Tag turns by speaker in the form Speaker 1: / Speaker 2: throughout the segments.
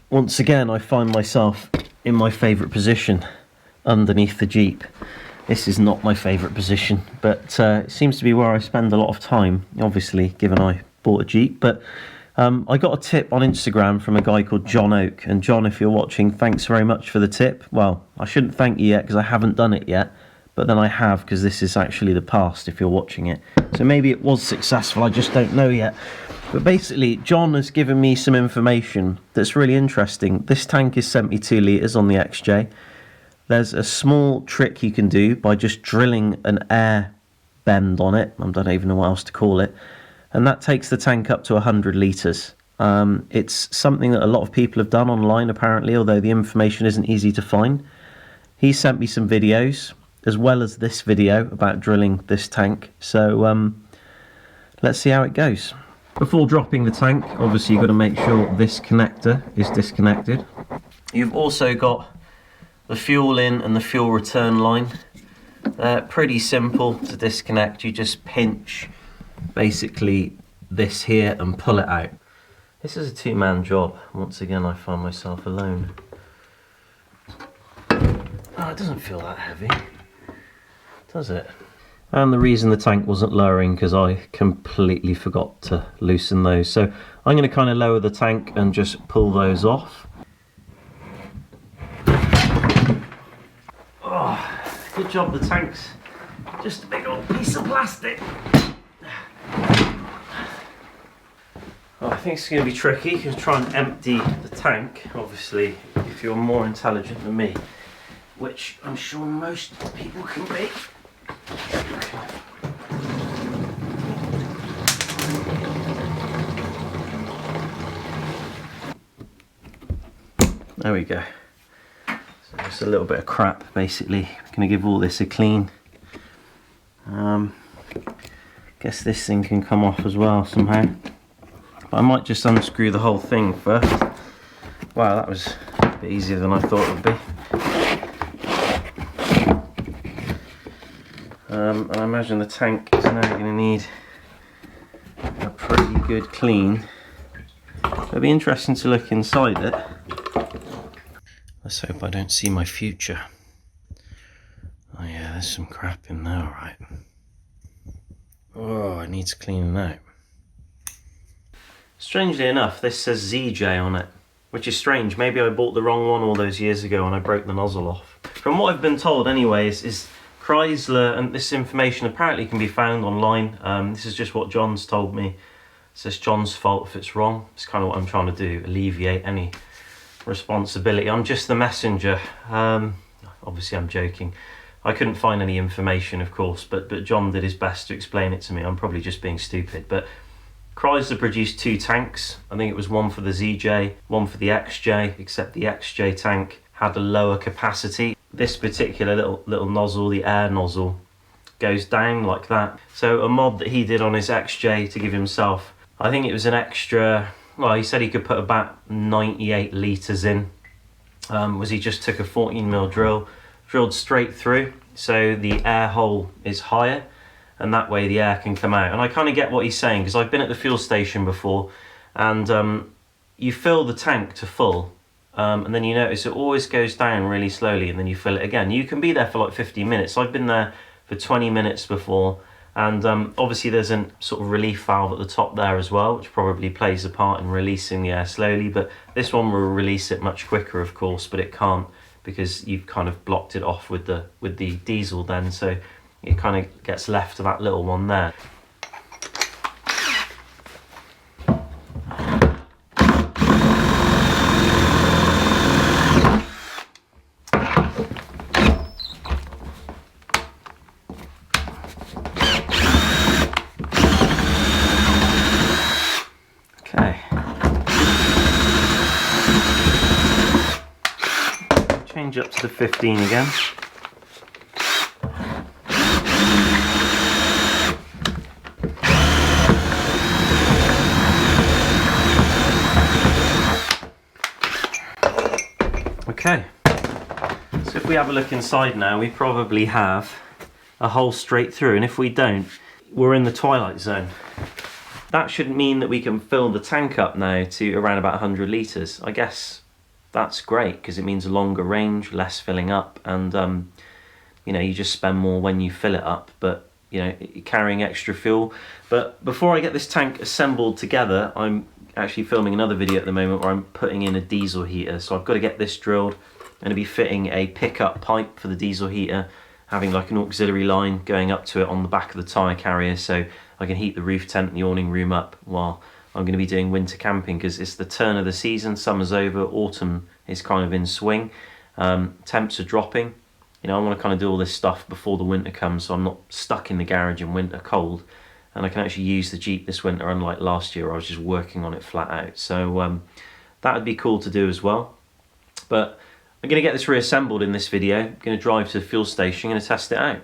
Speaker 1: once again I find myself in my favourite position underneath the Jeep. This is not my favourite position, but it seems to be where I spend a lot of time, obviously, given I bought a Jeep. But I got a tip on Instagram from a guy called John Oak. And John, if you're watching, thanks very much for the tip. Well, I shouldn't thank you yet because I haven't done it yet, but then I have, because this is actually the past if you're watching it. So maybe it was successful, I just don't know yet. But basically, John has given me some information that's really interesting. This tank is 72 litres on the XJ. There's a small trick you can do by just drilling an air bend on it. I don't even know what else to call it. And that takes the tank up to 100 litres. It's something that a lot of people have done online, apparently, although the information isn't easy to find. He sent me some videos, as well as this video about drilling this tank. So let's see how it goes. Before dropping the tank, obviously you've got to make sure this connector is disconnected. You've also got the fuel in and the fuel return line. Pretty simple to disconnect. You just pinch basically this here and pull it out. This is a two-man job. Once again, I find myself alone. Oh, it doesn't feel that heavy, does it? And the reason the tank wasn't lowering because I completely forgot to loosen those. So I'm going to kind of lower the tank and just pull those off. Good job, the tank's just a big old piece of plastic. Oh, I think it's going to be tricky. You can try and empty the tank, obviously, if you're more intelligent than me, which I'm sure most people can be. There we go. Just a little bit of crap, basically. I'm going to give all this a clean. Guess this thing can come off as well somehow. But I might just unscrew the whole thing first. Wow, that was a bit easier than I thought it would be. And I imagine the tank is now going to need a pretty good clean. It'll be interesting to look inside it. Let's hope I don't see my future. Oh yeah, there's some crap in there, alright. Oh, it needs cleaning out. Strangely enough, this says ZJ on it, which is strange. Maybe I bought the wrong one all those years ago and I broke the nozzle off. From what I've been told anyways, is Chrysler, and this information apparently can be found online. This is just what John's told me. It's just John's fault if it's wrong. It's kind of what I'm trying to do, alleviate any responsibility. I'm just the messenger. Obviously I'm joking. I couldn't find any information, of course, but John did his best to explain it to me. I'm probably just being stupid, but Chrysler produced two tanks. I think it was one for the ZJ, one for the XJ, except the XJ tank had a lower capacity. This particular little nozzle, the air nozzle, goes down like that. So a mod that he did on his XJ to give himself, I think it was an extra, well, he said he could put about 98 litres in, was he just took a 14mm drill, drilled straight through, so the air hole is higher, and that way the air can come out. And I kind of get what he's saying, because I've been at the fuel station before, and you fill the tank to full, and then you notice it always goes down really slowly, and then you fill it again. You can be there for like 15 minutes. I've been there for 20 minutes before, and obviously there's a sort of relief valve at the top there as well, which probably plays a part in releasing the air slowly, but this one will release it much quicker, of course, but it can't because you've kind of blocked it off with the diesel then, so it kind of gets left to that little one there. Okay. Change up to the 15 again. Okay, so if we have a look inside now, we probably have a hole straight through, and if we don't, we're in the twilight zone. That should mean that we can fill the tank up now to around about 100 litres. I guess that's great because it means a longer range, less filling up, and you know, you just spend more when you fill it up, but you know, you're carrying extra fuel. But before I get this tank assembled together, I'm actually filming another video at the moment where I'm putting in a diesel heater. So I've got to get this drilled. I'm going to be fitting a pickup pipe for the diesel heater, having like an auxiliary line going up to it on the back of the tyre carrier, so I can heat the roof tent and the awning room up while I'm going to be doing winter camping, because it's the turn of the season. Summer's over, autumn is kind of in swing, temps are dropping. You know, I want to kind of do all this stuff before the winter comes, so I'm not stuck in the garage in winter cold, and I can actually use the Jeep this winter, unlike last year where I was just working on it flat out. So that would be cool to do as well. But I'm going to get this reassembled in this video. I'm going to drive to the fuel station, I'm going to test it out.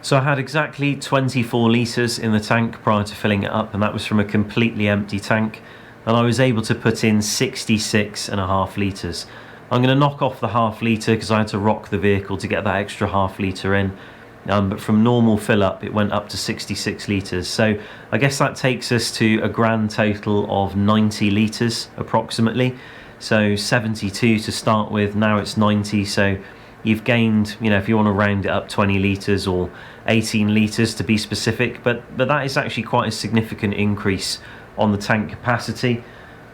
Speaker 1: So I had exactly 24 litres in the tank prior to filling it up, and that was from a completely empty tank, and I was able to put in 66.5 litres. I'm going to knock off the half litre because I had to rock the vehicle to get that extra half litre in, but from normal fill up it went up to 66 litres. So I guess that takes us to a grand total of 90 litres approximately. So 72 to start with, now it's 90, so you've gained, you know, if you want to round it up, 20 litres or 18 litres to be specific, but that is actually quite a significant increase on the tank capacity.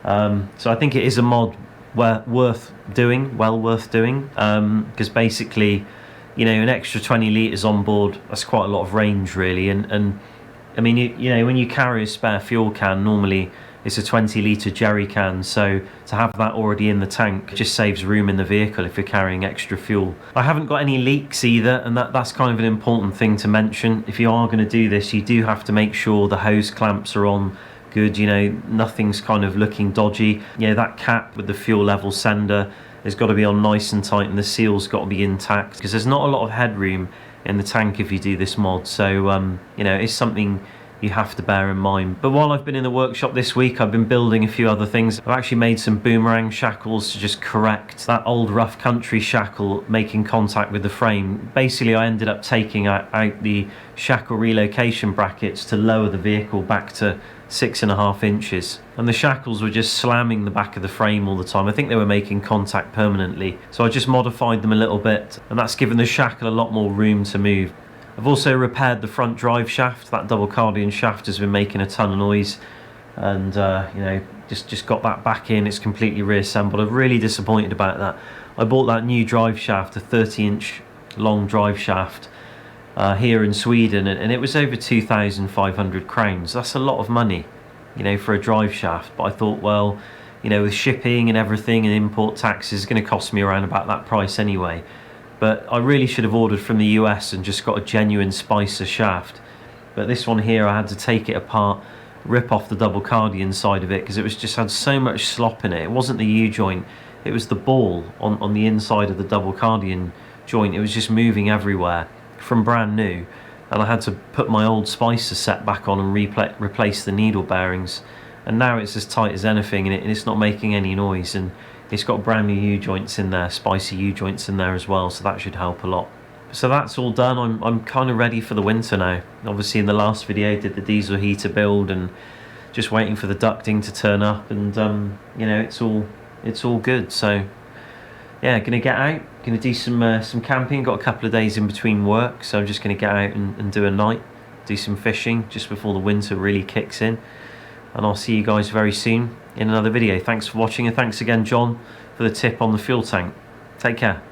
Speaker 1: So I think it is a mod well worth doing, because basically, you know, an extra 20 litres on board, that's quite a lot of range really, and I mean, you know, when you carry a spare fuel can, normally it's a 20 litre jerry can, so to have that already in the tank just saves room in the vehicle if you're carrying extra fuel. I haven't got any leaks either, and that's kind of an important thing to mention. If you are going to do this, you do have to make sure the hose clamps are on good, you know, nothing's kind of looking dodgy. You know, that cap with the fuel level sender has got to be on nice and tight, and the seal's got to be intact, because there's not a lot of headroom in the tank if you do this mod. So you know, it's something you have to bear in mind. But while I've been in the workshop this week, I've been building a few other things. I've actually made some boomerang shackles to just correct that old rough country shackle making contact with the frame. Basically, I ended up taking out the shackle relocation brackets to lower the vehicle back to 6.5 inches, and the shackles were just slamming the back of the frame all the time. I think they were making contact permanently, so I just modified them a little bit, and that's given the shackle a lot more room to move. I've also repaired the front drive shaft. That double cardian shaft has been making a ton of noise, and you know, just got that back in. It's completely reassembled. I'm really disappointed about that. I bought that new drive shaft, a 30-inch long drive shaft, here in Sweden, and it was over 2,500 crowns. That's a lot of money, you know, for a drive shaft. But I thought, well, you know, with shipping and everything and import taxes, it's going to cost me around about that price anyway. But I really should have ordered from the US and just got a genuine Spicer shaft. But this one here, I had to take it apart, rip off the double cardian side of it, because it was just had so much slop in it. It wasn't the U-joint, it was the ball on the inside of the double cardian joint. It was just moving everywhere from brand new, and I had to put my old Spicer set back on and replace the needle bearings, and now it's as tight as anything, and it's not making any noise, and it's got brand new U-joints in there, Spicer U-joints in there as well, so that should help a lot. So that's all done. I'm kind of ready for the winter now. Obviously in the last video I did the diesel heater build and just waiting for the ducting to turn up, and you know, it's all good. So yeah, gonna get out, gonna do some camping. Got a couple of days in between work, so I'm just gonna get out and do a night, do some fishing just before the winter really kicks in, and I'll see you guys very soon in another video. Thanks for watching, and thanks again, John, for the tip on the fuel tank. Take care.